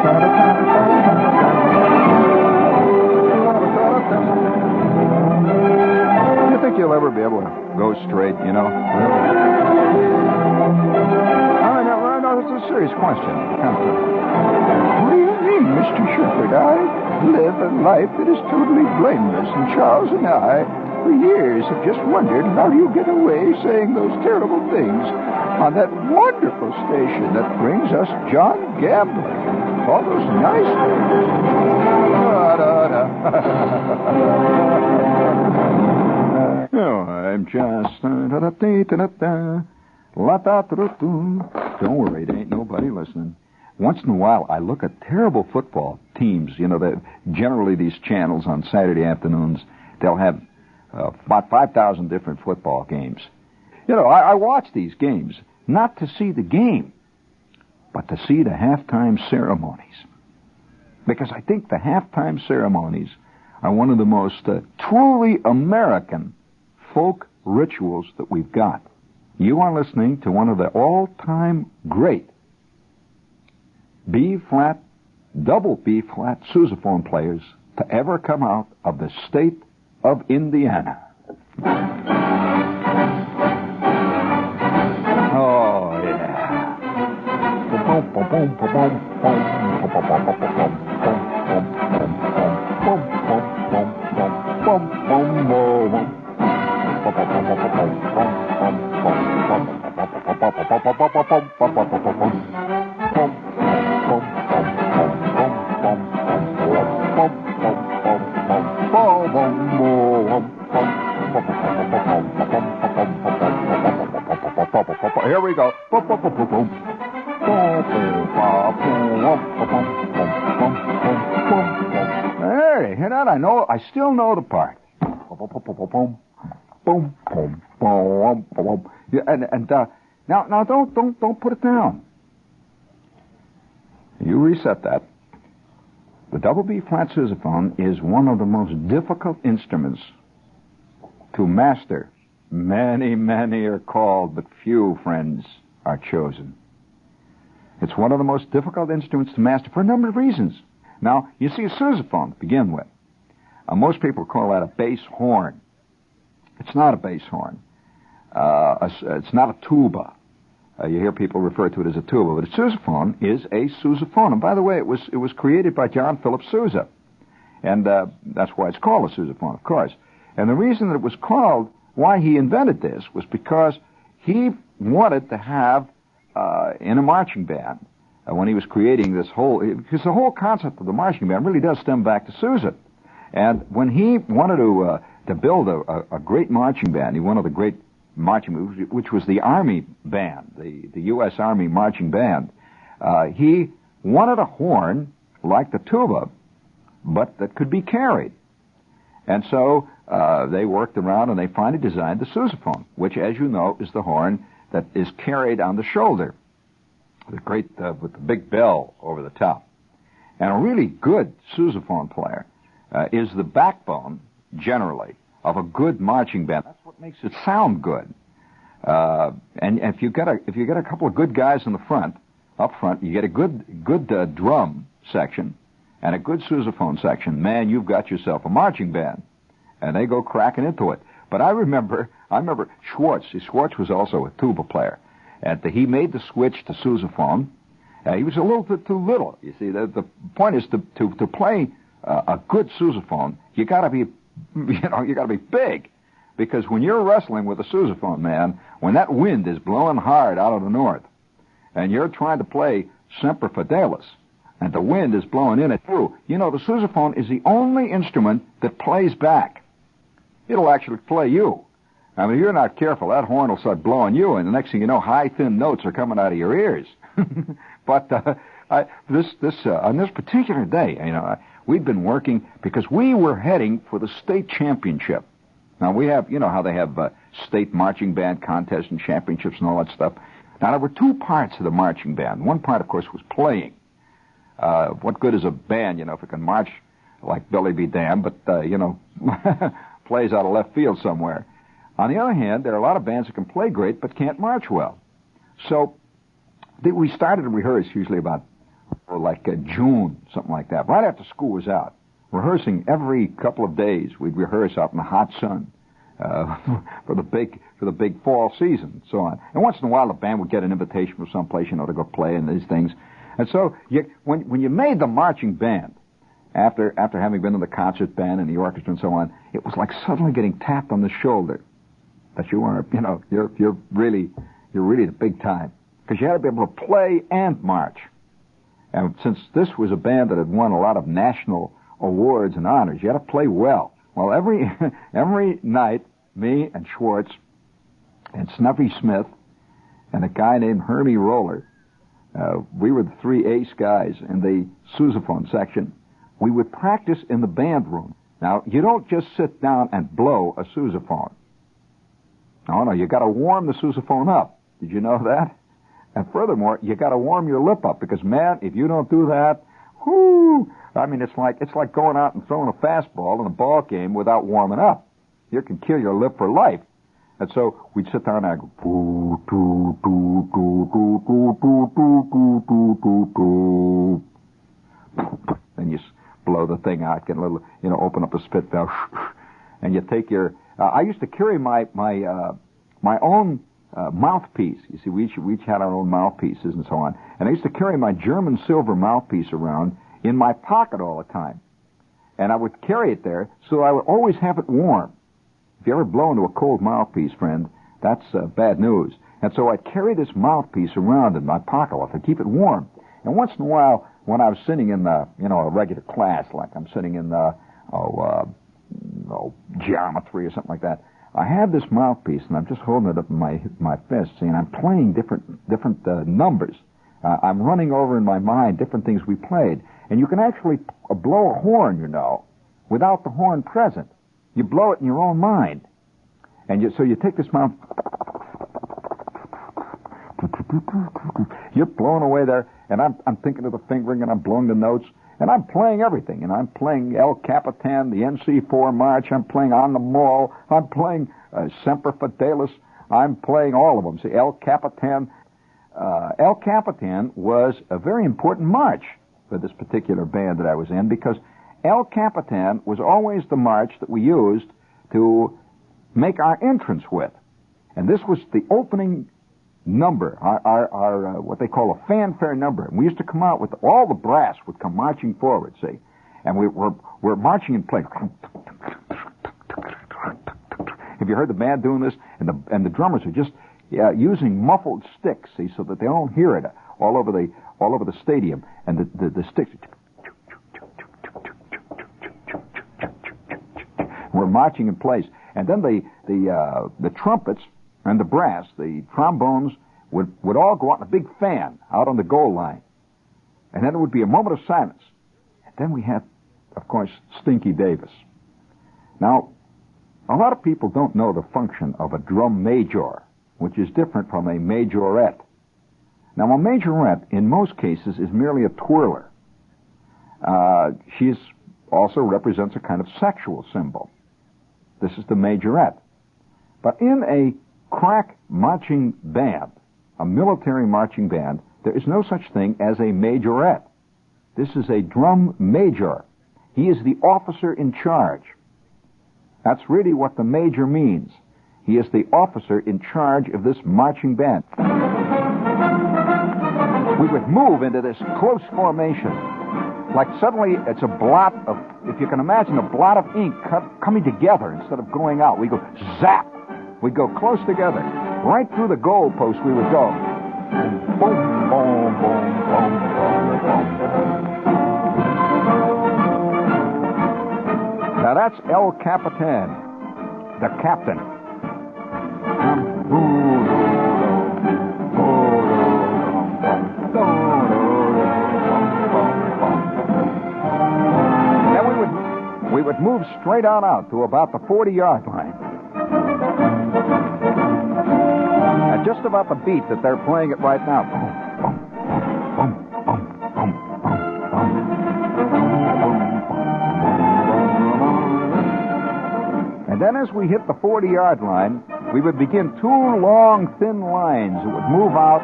You think you'll ever be able to go straight, you know? No, it's a serious question. What do you mean, Mr. Shepherd? I live a life that is totally blameless, and Charles and I, for years, have just wondered how you get away saying those terrible things on that wonderful station that brings us John Gambling and all those nice things. Oh, I'm just... Don't worry, there ain't nobody listening. Once in a while, I look at terrible football teams. You know, generally these channels on Saturday afternoons, they'll have about 5,000 different football games. You know, I watch these games not to see the game, but to see the halftime ceremonies. Because I think the halftime ceremonies are one of the most truly American folk rituals that we've got. You are listening to one of the all-time great B-flat, double B-flat sousaphone players to ever come out of the state of Indiana. Oh, yeah. Here we go. Hey, hear that? I still know the part. And now don't put it down. You reset that. The double B flat sousaphone is one of the most difficult instruments to master. Many, many are called, but few, friends, are chosen. It's one of the most difficult instruments to master for a number of reasons. Now, you see, a sousaphone to begin with. Most people call that a bass horn. It's not a bass horn. It's not a tuba. You hear people refer to it as a tuba, but a sousaphone is a sousaphone. And by the way, it was created by John Philip Sousa, and that's why it's called a sousaphone, of course. And the reason that it was called, why he invented this, was because he wanted to have in a marching band when he was creating this whole, because the whole concept of the marching band really does stem back to Sousa. And when he wanted to build a great marching band, he wanted a great marching, which was the Army band, the U.S. Army marching band. He wanted a horn like the tuba, but that could be carried. And so they worked around and they finally designed the sousaphone, which, as you know, is the horn that is carried on the shoulder, the great with the big bell over the top. And a really good sousaphone player is the backbone, generally, of a good marching band. That's what makes it sound good. And if you get a couple of good guys in the front, up front, you get a good drum section and a good sousaphone section. Man, you've got yourself a marching band, and they go cracking into it. But I remember Schwartz. See, Schwartz was also a tuba player, and he made the switch to sousaphone. He was a little bit too little. You see, the point is to play a good sousaphone, you got to be big, because when you're wrestling with a sousaphone, man, when that wind is blowing hard out of the north, and you're trying to play Semper Fidelis, and the wind is blowing in it through, you know, the sousaphone is the only instrument that plays back. It'll actually play you. I mean, if you're not careful, that horn will start blowing you, and the next thing you know, high, thin notes are coming out of your ears. But on this particular day, you know, we'd been working because we were heading for the state championship. Now, we have, you know how they have state marching band contests and championships and all that stuff. Now, there were two parts of the marching band. One part, of course, was playing. What good is a band, you know, if it can march like Billy be damned, but, you know, plays out of left field somewhere. On the other hand, there are a lot of bands that can play great but can't march well. So we started to rehearse usually about June, something like that, right after school was out. Rehearsing every couple of days. We'd rehearse out in the hot sun for the big fall season, and so on. And once in a while, the band would get an invitation from someplace, to go play in these things. And so, when you made the marching band, after having been in the concert band and the orchestra and so on, it was like suddenly getting tapped on the shoulder that you are, you're really the big time, because you had to be able to play and march. And since this was a band that had won a lot of national awards and honors, you had to play well. Well, every night, me and Schwartz and Snuffy Smith and a guy named Hermie Roller, we were the three ace guys in the sousaphone section. We would practice in the band room. Now, you don't just sit down and blow a sousaphone. No, you got to warm the sousaphone up. Did you know that? And furthermore, you got to warm your lip up, because, man, if you don't do that, whoo! I mean, it's like going out and throwing a fastball in a ball game without warming up. You can kill your lip for life. And so we'd sit down and I'd go, and you blow the thing out, get a little, open up a spit valve, and you take your. I used to carry my own mouthpiece. You see, we each had our own mouthpieces and so on. And I used to carry my German silver mouthpiece around in my pocket all the time. And I would carry it there, so I would always have it warm. If you ever blow into a cold mouthpiece, friend, that's bad news. And so I'd carry this mouthpiece around in my pocket to keep it warm. And once in a while, when I was sitting in a regular class, like I'm sitting in geometry or something like that, I have this mouthpiece, and I'm just holding it up in my fist, and I'm playing different numbers. I'm running over in my mind different things we played. And you can actually blow a horn, without the horn present. You blow it in your own mind. And so you take this mouth, you're blowing away there, and I'm thinking of the fingering, and I'm blowing the notes, and I'm playing everything. And I'm playing El Capitan, the NC4 March, I'm playing On the Mall, I'm playing Semper Fidelis, I'm playing all of them. See, El Capitan. El Capitan was a very important march for this particular band that I was in, because El Capitan was always the march that we used to make our entrance with. And this was the opening number, our what they call a fanfare number. And we used to come out with, all the brass would come marching forward, see. And we're marching and playing. Have you heard the band doing this? And the drummers are just using muffled sticks, see, so that they don't hear it all over the stadium. And the sticks, we're marching in place. And then the trumpets and the brass, the trombones, would all go out in a big fan out on the goal line. And then it would be a moment of silence. And then we had, of course, Stinky Davis. Now, a lot of people don't know the function of a drum major, which is different from a majorette. Now, a majorette, in most cases, is merely a twirler. She also represents a kind of sexual symbol. This is the majorette. But in a crack marching band, a military marching band, there is no such thing as a majorette. This is a drum major. He is the officer in charge. That's really what the major means. He is the officer in charge of this marching band. We would move into this close formation. Like suddenly it's a blot of, if you can imagine, a blot of ink coming together instead of going out. We go zap. We go close together. Right through the goal post we would go. Boom, boom, boom, boom, boom, boom. Now that's El Capitan, the captain. Then we would move straight on out to about the 40-yard line. At just about the beat that they're playing it right now. And then as we hit the 40-yard line, we would begin two long, thin lines that would move out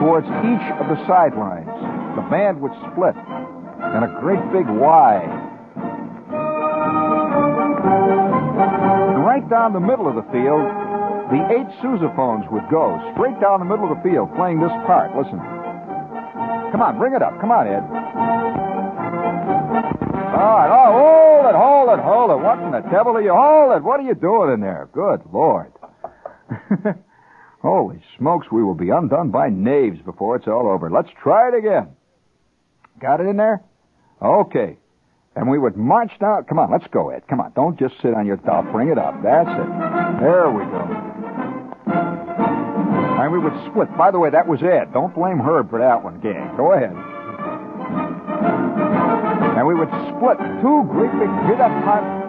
towards each of the sidelines. the band would split in a great big Y. And right down the middle of the field, the 8 sousaphones would go straight down the middle of the field playing this part. Listen. Come on, bring it up. Come on, Ed. All right. Oh, hold it. What in the devil are you? Hold it. What are you doing in there? Good Lord. Holy smokes, we will be undone by knaves before it's all over. Let's try it again. Got it in there? Okay. And we would march down. Come on, let's go, Ed. Come on. Don't just sit on your thumb. Bring it up. That's it. There we go. And we would split. By the way, that was Ed. Don't blame Herb for that one, gang. Go ahead. And we would split 2 great big hit up time.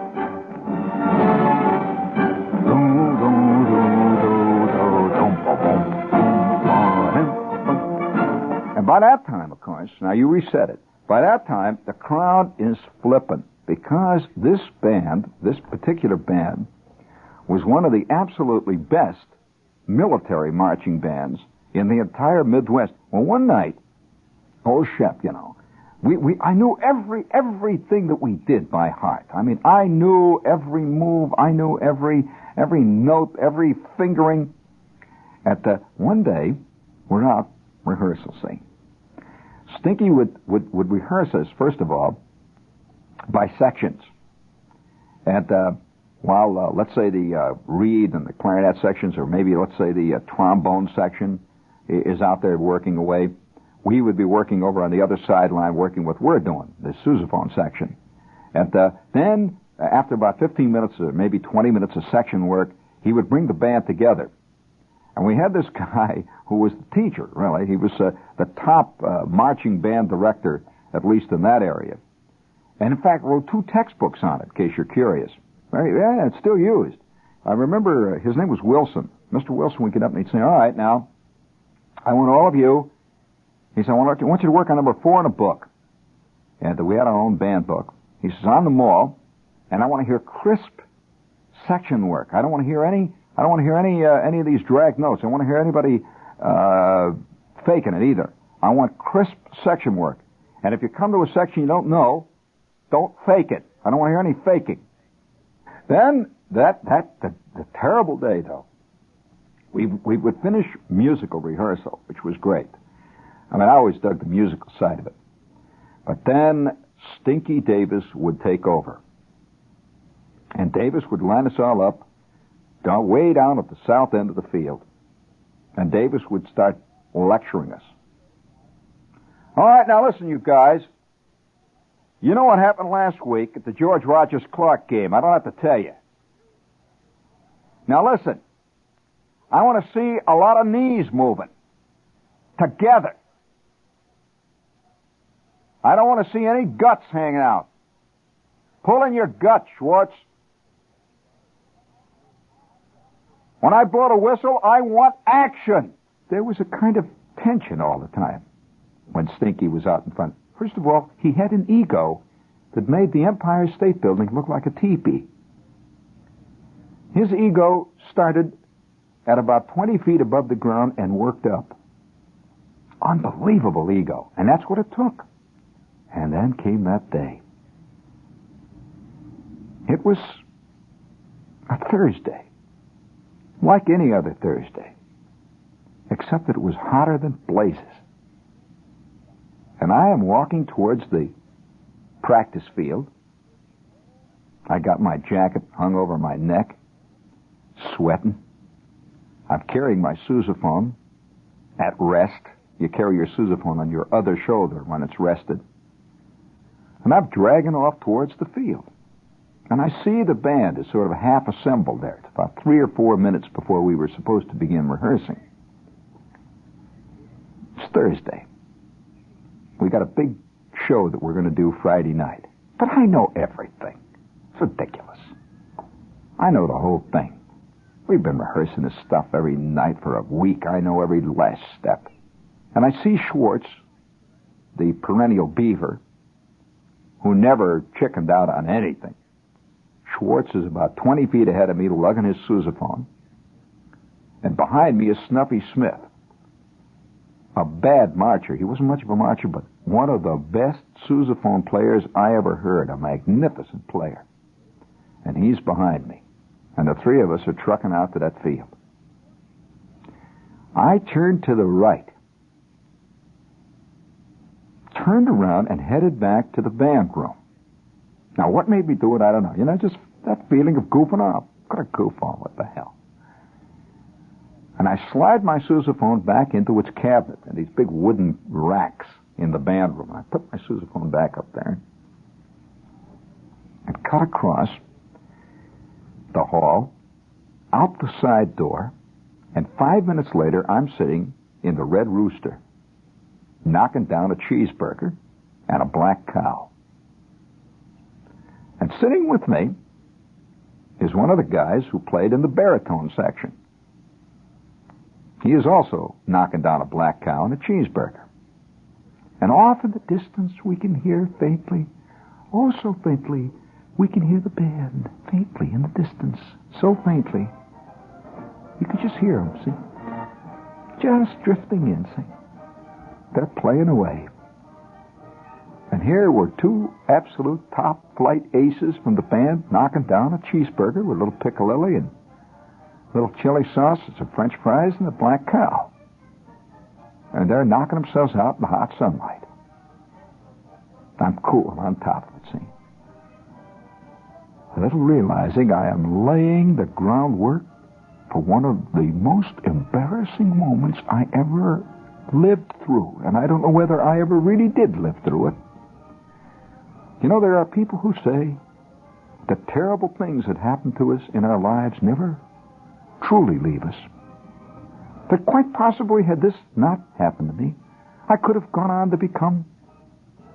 And by that time, of course, now you reset it. By that time, the crowd is flipping because this band, this particular band, was one of the absolutely best military marching bands in the entire Midwest. Well, one night, old Shep, you know, I knew everything that we did by heart. I mean, I knew every move, I knew every note, every fingering. One day, we're out rehearsal, see. Stinky would rehearse us, first of all, by sections. And while, let's say, the reed and the clarinet sections, or maybe, let's say, the trombone section is out there working away, we would be working over on the other sideline working what we're doing, the sousaphone section. And then, after about 15 minutes or maybe 20 minutes of section work, he would bring the band together. And we had this guy who was the teacher, really. He was the top marching band director, at least in that area. And, in fact, wrote 2 textbooks on it, in case you're curious. Yeah, it's still used. I remember his name was Wilson. Mr. Wilson would get up and he'd say, all right, now, I want all of you. He said, I want you to work on number 4 in a book. And we had our own band book. He says, on the mall, and I want to hear crisp section work. I don't want to hear any of these drag notes. I don't want to hear anybody faking it either. I want crisp section work. And if you come to a section you don't know, don't fake it. I don't want to hear any faking. Then the terrible day though, we would finish musical rehearsal, which was great. I mean, I always dug the musical side of it. But then Stinky Davis would take over. And Davis would line us all up way down at the south end of the field. And Davis would start lecturing us. All right, now listen, you guys. You know what happened last week at the George Rogers Clark game. I don't have to tell you. Now listen. I want to see a lot of knees moving. Together. I don't want to see any guts hanging out. Pull in your guts, Schwartz. When I blow the whistle, I want action. There was a kind of tension all the time when Stinky was out in front. First of all, he had an ego that made the Empire State Building look like a teepee. His ego started at about 20 feet above the ground and worked up. Unbelievable ego. And that's what it took. And then came that day. It was a Thursday, like any other Thursday, except that it was hotter than blazes. And I am walking towards the practice field. I got my jacket hung over my neck, sweating. I'm carrying my sousaphone at rest. You carry your sousaphone on your other shoulder when it's rested. And I'm dragging off towards the field. And I see the band is sort of half assembled there. It's about 3 or 4 minutes before we were supposed to begin rehearsing. It's Thursday. We got a big show that we're going to do Friday night. But I know everything. It's ridiculous. I know the whole thing. We've been rehearsing this stuff every night for a week. I know every last step. And I see Schwartz, the perennial beaver, who never chickened out on anything. Schwartz is about 20 feet ahead of me, lugging his sousaphone. And behind me is Snuffy Smith. a bad marcher. He wasn't much of a marcher, but one of the best sousaphone players I ever heard, a magnificent player. And he's behind me. And the three of us are trucking out to that field. I turned to the right, turned around, and headed back to the band room. Now, what made me do it, I don't know. You know, just that feeling of goofing off. Got to goof on, what the hell. And I slide my sousaphone back into its cabinet and these big wooden racks in the band room. I put my sousaphone back up there and cut across the hall, out the side door, and 5 minutes later, I'm sitting in the Red Rooster, knocking down a cheeseburger and a black cow. And sitting with me is one of the guys who played in the baritone section. He is also knocking down a black cow and a cheeseburger. And off in the distance we can hear faintly, oh so faintly, we can hear the band faintly in the distance, so faintly. You could just hear them, see? Just drifting in, see? They're playing away. And here were two absolute top-flight aces from the band knocking down a cheeseburger with a little piccalilli and a little chili sauce, some French fries, and a black cow. And they're knocking themselves out in the hot sunlight. I'm cool on top of it, see? Little realizing I am laying the groundwork for one of the most embarrassing moments I ever lived through. And I don't know whether I ever really did live through it. You know, there are people who say that terrible things that happen to us in our lives never truly leave us. That quite possibly, had this not happened to me, I could have gone on to become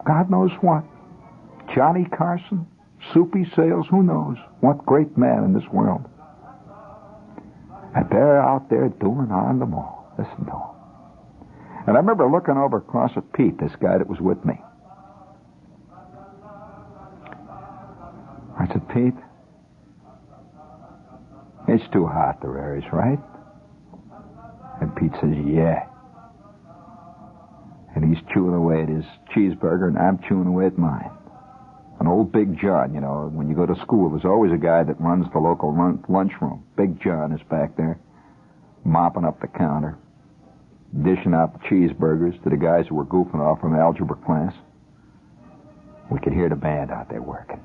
God knows what. Johnny Carson, Soupy Sales, who knows what great man in this world. And they're out there doing on the mall. Listen to them. And I remember looking over across at Pete, this guy that was with me. I said, Pete, it's too hot, the areas, right? And Pete says, yeah. And he's chewing away at his cheeseburger, and I'm chewing away at mine. An old Big John, you know, when you go to school, there's always a guy that runs the local lunchroom. Big John is back there, mopping up the counter, dishing out the cheeseburgers to the guys who were goofing off from algebra class. We could hear the band out there working.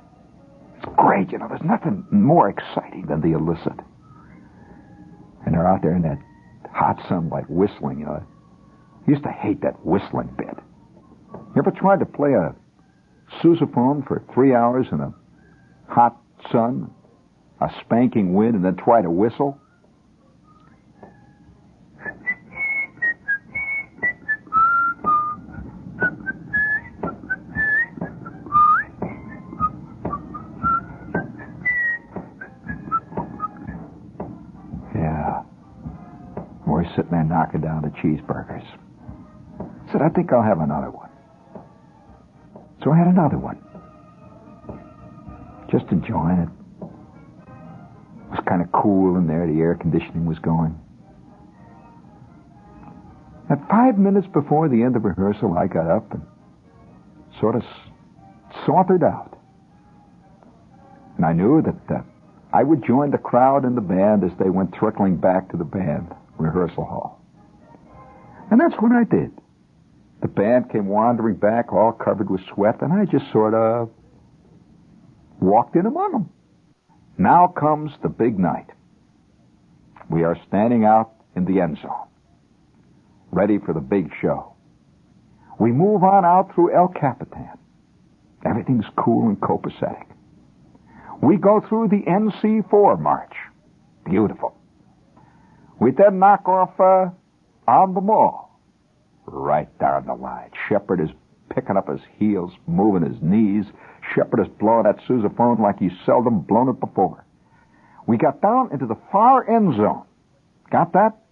It's great, you know, there's nothing more exciting than the illicit. And they're out there in that hot sunlight whistling, you know. I used to hate that whistling bit. You ever tried to play a sousaphone for 3 hours in a hot sun, a spanking wind, and then try to whistle? Yeah. We're sitting there knocking down the cheeseburgers. I said, I think I'll have another one. So I had another one. Just enjoying it. It was kind of cool in there. The air conditioning was going. At 5 minutes before the end of rehearsal, I got up and sort of sauntered out. And I knew that I would join the crowd and the band as they went trickling back to the band rehearsal hall. And that's what I did. The band came wandering back, all covered with sweat, and I just sort of walked in among them. Now comes the big night. We are standing out in the end zone, ready for the big show. We move on out through El Capitan. Everything's cool and copacetic. We go through the NC4 march. Beautiful. We then knock off on the mall. Right down the line. Shepard is picking up his heels, moving his knees. Shepard is blowing that sousaphone like he's seldom blown it before. We got down into the far end zone. Got that?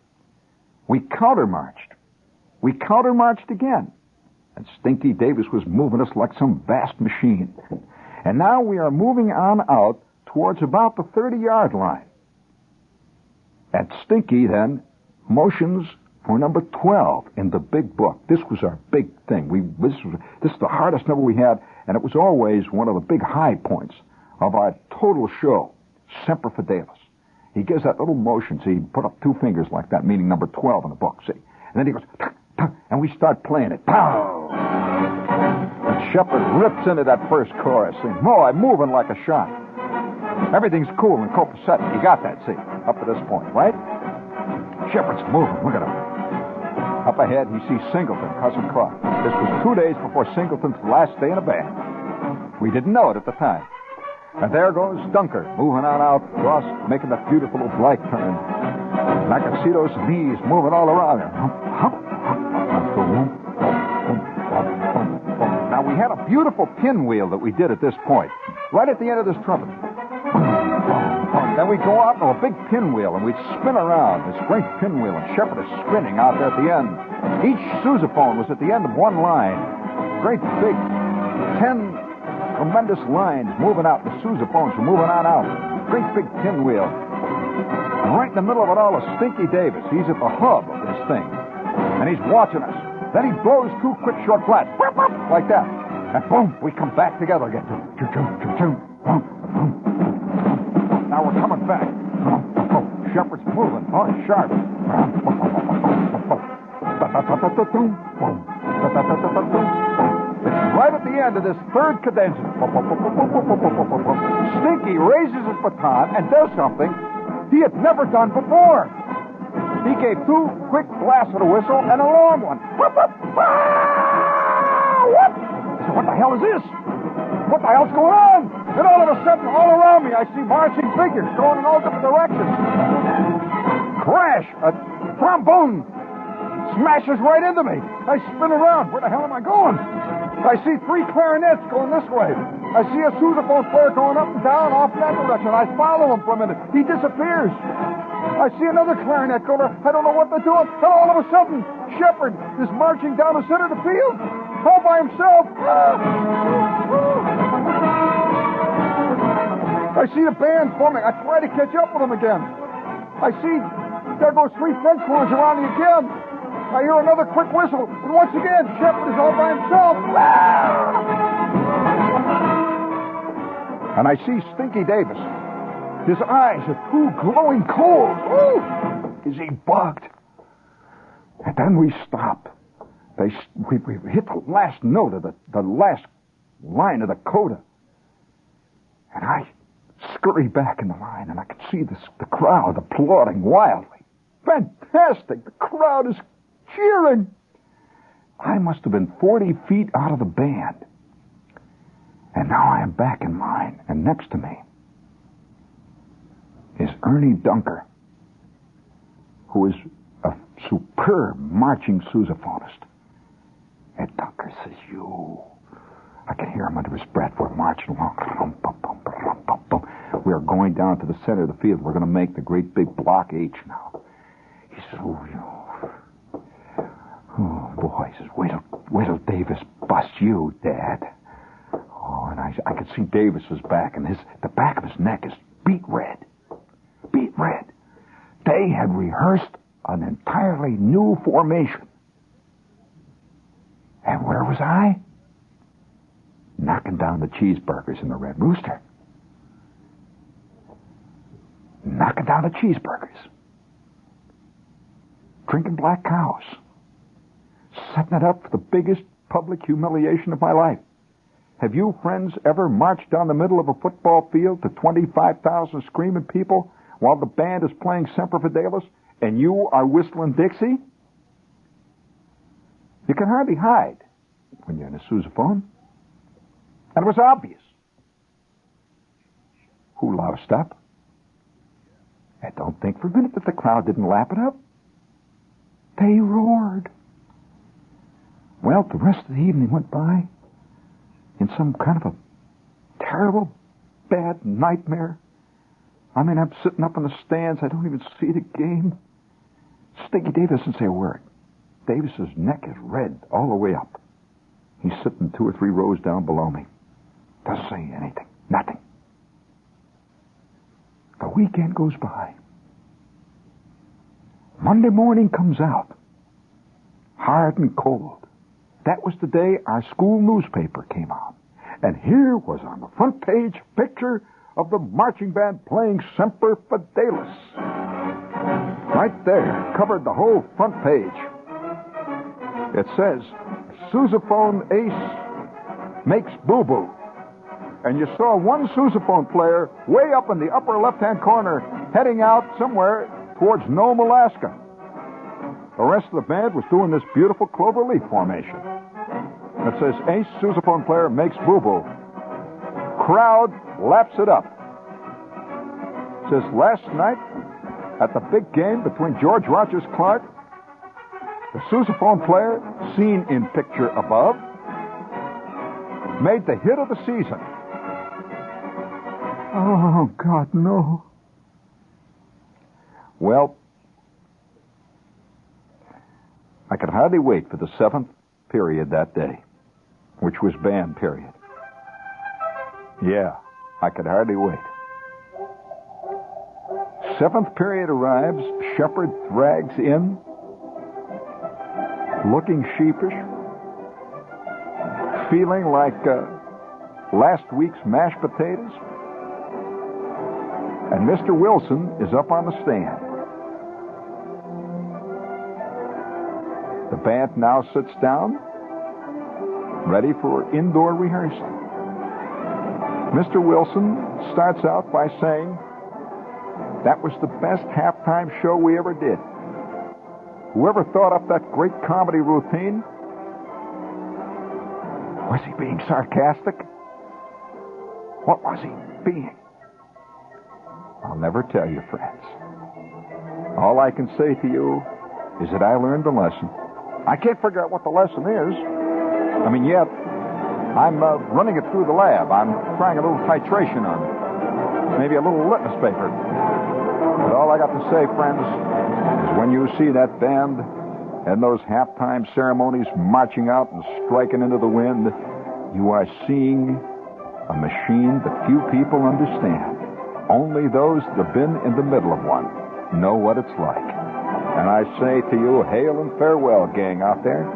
We countermarched. We countermarched again. And Stinky Davis was moving us like some vast machine. And now we are moving on out towards about the 30-yard line. And Stinky then motions for number 12 in the big book. This was our big thing. This is the hardest number we had, and it was always one of the big high points of our total show, Semper Fidelis. He gives that little motion, so he put up 2 fingers like that, meaning number 12 in the book, see? And then he goes, tuck, tuck, and we start playing it. Pow! And Shepard rips into that first chorus, saying, "Boy, moving like a shot." Everything's cool and copacetic. You got that, see, up to this point, right? Shepard's moving. Look at him. Up ahead, he sees Singleton, Cousin Clark. This was 2 days before Singleton's last day in a band. We didn't know it at the time. And there goes Dunker, moving on out across, making that beautiful little black turn. And I can see those knees moving all around him. Now, we had a beautiful pinwheel that we did at this point, right at the end of this trumpet. Then we'd go out on a big pinwheel, and we'd spin around, this great pinwheel, and Shepard is spinning out there at the end. Each sousaphone was at the end of one line. Great big 10 tremendous lines moving out. The sousaphones were moving on out. Great big pinwheel. And right in the middle of it all is Stinky Davis. He's at the hub of this thing. And he's watching us. Then he blows 2 quick short flats. Like that. And boom, we come back together again. Now we're coming back. Shepard's moving. Oh, sharp. It's right at the end of this third cadenza. Stinky raises his baton and does something he had never done before. He gave 2 quick blasts of the whistle and a long one. I said, "What the hell is this? What the hell's going on?" And all of a sudden, all around me, I see marching figures going in all different directions. Crash! A trombone smashes right into me. I spin around. Where the hell am I going? I see 3 clarinets going this way. I see a sousaphone player going up and down off in that direction. I follow him for a minute. He disappears. I see another clarinet go there. I don't know what they're doing. And all of a sudden, Shepard is marching down the center of the field, all by himself. I see the band forming. I try to catch up with them again. I see there goes 3 French horns around me again. I hear another quick whistle, and once again, Shepard is all by himself. And I see Stinky Davis. His eyes are 2 glowing coals. Ooh! Is he bugged? And then we stop. We hit the last note of the last line of the coda. And I scurry back in the line, and I can see the crowd applauding wildly. Fantastic! The crowd is cheering. I must have been 40 feet out of the band. And now I am back in line, and next to me is Ernie Dunker, who is a superb marching sousaphonist. And Dunker says, "You." I can hear him under his breath. We're marching along. We are going down to the center of the field. We're going to make the great big block H now. He says, "Oh, boy." He says, wait till Davis busts you, Dad. Oh, and I could see Davis's back, and the back of his neck is beet red. Beet red. They had rehearsed an entirely new formation. And where was I? Knocking down the cheeseburgers in the Red Rooster. Knocking down the cheeseburgers. Drinking black cows. Setting it up for the biggest public humiliation of my life. Have you, friends, ever marched down the middle of a football field to 25,000 screaming people while the band is playing Semper Fidelis and you are whistling Dixie? You can hardly hide when you're in a sousaphone. And it was obvious. Who loused up? And don't think for a minute that the crowd didn't lap it up. They roared. Well, the rest of the evening went by in some kind of a terrible, bad nightmare. I mean, I'm sitting up in the stands. I don't even see the game. Stinky Davis doesn't say a word. Davis's neck is red all the way up. He's sitting 2 or 3 rows down below me. Doesn't say anything. Nothing. The weekend goes by. Monday morning comes out. hard and cold. That was the day our school newspaper came out. And here was on the front page a picture of the marching band playing Semper Fidelis. Right there, covered the whole front page. It says, sousaphone ace makes boo-boo. And you saw one sousaphone player way up in the upper left-hand corner heading out somewhere towards Nome, Alaska. The rest of the band was doing this beautiful cloverleaf formation. It says, ace sousaphone player makes boo-boo. Crowd laps it up. It says, last night at the big game between George Rogers Clark, the sousaphone player, seen in picture above, made the hit of the season. Oh, God, no. Well, I could hardly wait for the 7th period that day, which was band period. Yeah, I could hardly wait. 7th period arrives, Shepherd drags in, looking sheepish, feeling like last week's mashed potatoes. And Mr. Wilson is up on the stand. The band now sits down, ready for indoor rehearsal. Mr. Wilson starts out by saying, that was the best halftime show we ever did. Whoever thought up that great comedy routine, was he being sarcastic? What was he being? I'll never tell you, friends. All I can say to you is that I learned a lesson. I can't figure out what the lesson is. I mean, yet, I'm running it through the lab. I'm trying a little titration on it. Maybe a little litmus paper. But all I got to say, friends, is when you see that band and those halftime ceremonies marching out and striking into the wind, you are seeing a machine that few people understand. Only those that have been in the middle of one know what it's like. And I say to you, hail and farewell, gang out there.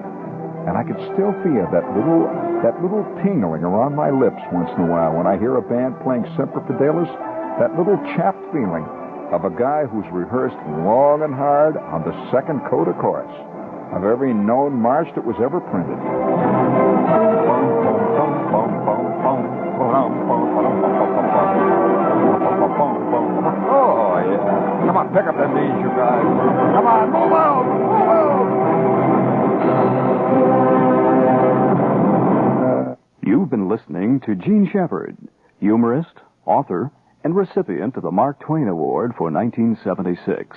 And I could still feel that little tingling around my lips once in a while when I hear a band playing Semper Fidelis, that little chapped feeling of a guy who's rehearsed long and hard on the second coda chorus of every known march that was ever printed. Oh, yeah. Come on, pick up that knees, you guys. Come on, move out, move out. You've been listening to Gene Shepherd, humorist, author, and recipient of the Mark Twain Award for 1976.